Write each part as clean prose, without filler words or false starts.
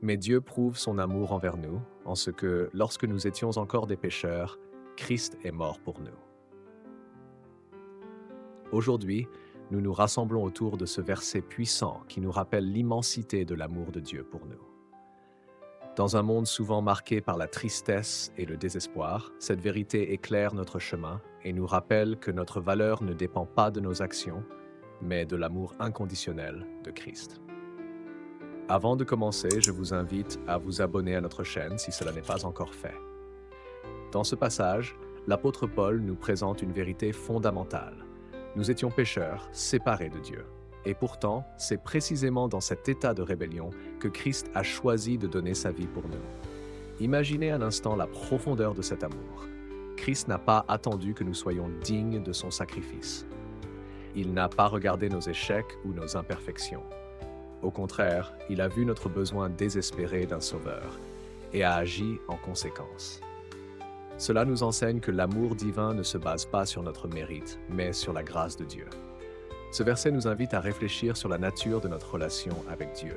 Mais Dieu prouve son amour envers nous en ce que, lorsque nous étions encore des pécheurs, Christ est mort pour nous. Aujourd'hui, nous nous rassemblons autour de ce verset puissant qui nous rappelle l'immensité de l'amour de Dieu pour nous. Dans un monde souvent marqué par la tristesse et le désespoir, cette vérité éclaire notre chemin et nous rappelle que notre valeur ne dépend pas de nos actions, mais de l'amour inconditionnel de Christ. Avant de commencer, je vous invite à vous abonner à notre chaîne si cela n'est pas encore fait. Dans ce passage, l'apôtre Paul nous présente une vérité fondamentale. Nous étions pécheurs, séparés de Dieu. Et pourtant, c'est précisément dans cet état de rébellion que Christ a choisi de donner sa vie pour nous. Imaginez un instant la profondeur de cet amour. Christ n'a pas attendu que nous soyons dignes de son sacrifice. Il n'a pas regardé nos échecs ou nos imperfections. Au contraire, il a vu notre besoin désespéré d'un sauveur et a agi en conséquence. Cela nous enseigne que l'amour divin ne se base pas sur notre mérite, mais sur la grâce de Dieu. Ce verset nous invite à réfléchir sur la nature de notre relation avec Dieu.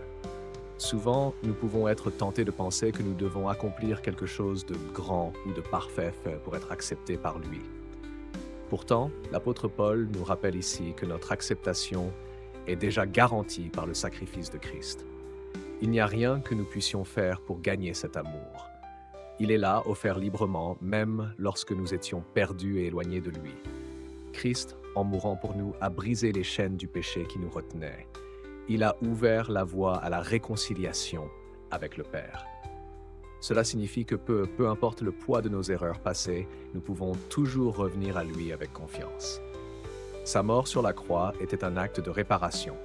Souvent, nous pouvons être tentés de penser que nous devons accomplir quelque chose de grand ou de parfait pour être acceptés par lui. Pourtant, l'apôtre Paul nous rappelle ici que notre acceptation est déjà garantie par le sacrifice de Christ. Il n'y a rien que nous puissions faire pour gagner cet amour. Il est là, offert librement, même lorsque nous étions perdus et éloignés de lui. Christ, en mourant pour nous, a brisé les chaînes du péché qui nous retenaient. Il a ouvert la voie à la réconciliation avec le Père. Cela signifie que peu importe le poids de nos erreurs passées, nous pouvons toujours revenir à lui avec confiance. Sa mort sur la croix était un acte de réparation,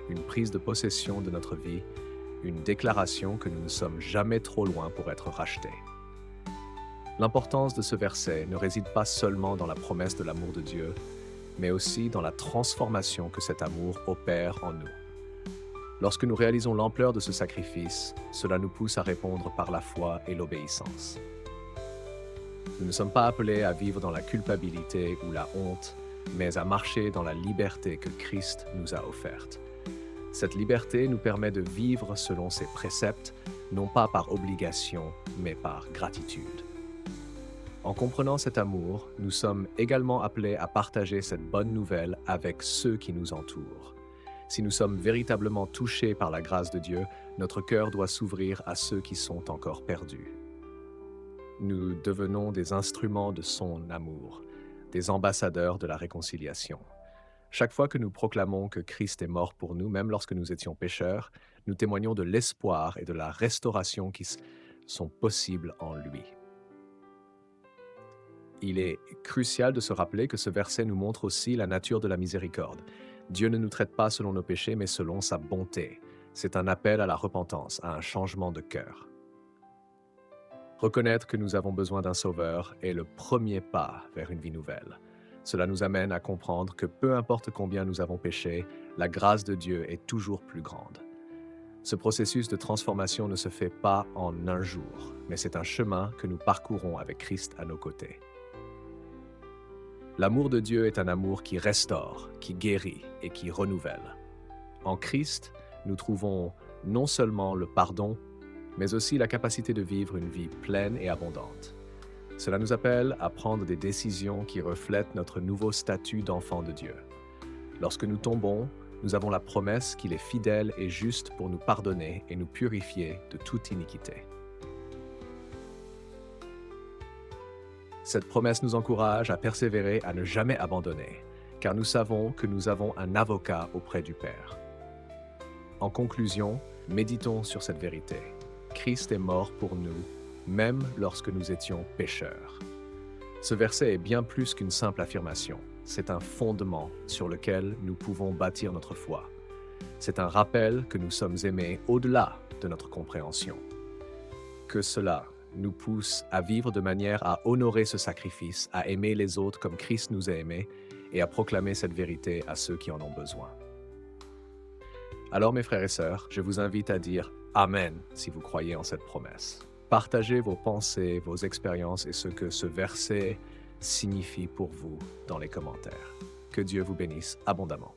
une prise de possession de notre vie, une déclaration que nous ne sommes jamais trop loin pour être rachetés. L'importance de ce verset ne réside pas seulement dans la promesse de l'amour de Dieu, mais aussi dans la transformation que cet amour opère en nous. Lorsque nous réalisons l'ampleur de ce sacrifice, cela nous pousse à répondre par la foi et l'obéissance. Nous ne sommes pas appelés à vivre dans la culpabilité ou la honte, mais à marcher dans la liberté que Christ nous a offerte. Cette liberté nous permet de vivre selon ses préceptes, non pas par obligation, mais par gratitude. En comprenant cet amour, nous sommes également appelés à partager cette bonne nouvelle avec ceux qui nous entourent. Si nous sommes véritablement touchés par la grâce de Dieu, notre cœur doit s'ouvrir à ceux qui sont encore perdus. Nous devenons des instruments de son amour, des ambassadeurs de la réconciliation. Chaque fois que nous proclamons que Christ est mort pour nous, même lorsque nous étions pécheurs, nous témoignons de l'espoir et de la restauration qui sont possibles en lui. Il est crucial de se rappeler que ce verset nous montre aussi la nature de la miséricorde. Dieu ne nous traite pas selon nos péchés, mais selon sa bonté. C'est un appel à la repentance, à un changement de cœur. Reconnaître que nous avons besoin d'un sauveur est le premier pas vers une vie nouvelle. Cela nous amène à comprendre que peu importe combien nous avons péché, la grâce de Dieu est toujours plus grande. Ce processus de transformation ne se fait pas en un jour, mais c'est un chemin que nous parcourons avec Christ à nos côtés. L'amour de Dieu est un amour qui restaure, qui guérit et qui renouvelle. En Christ, nous trouvons non seulement le pardon, mais aussi la capacité de vivre une vie pleine et abondante. Cela nous appelle à prendre des décisions qui reflètent notre nouveau statut d'enfant de Dieu. Lorsque nous tombons, nous avons la promesse qu'il est fidèle et juste pour nous pardonner et nous purifier de toute iniquité. Cette promesse nous encourage à persévérer, à ne jamais abandonner, car nous savons que nous avons un avocat auprès du Père. En conclusion, méditons sur cette vérité. Christ est mort pour nous, même lorsque nous étions pécheurs. Ce verset est bien plus qu'une simple affirmation. C'est un fondement sur lequel nous pouvons bâtir notre foi. C'est un rappel que nous sommes aimés au-delà de notre compréhension. Que cela nous pousse à vivre de manière à honorer ce sacrifice, à aimer les autres comme Christ nous a aimés et à proclamer cette vérité à ceux qui en ont besoin. Alors mes frères et sœurs, je vous invite à dire Amen si vous croyez en cette promesse. Partagez vos pensées, vos expériences et ce que ce verset signifie pour vous dans les commentaires. Que Dieu vous bénisse abondamment.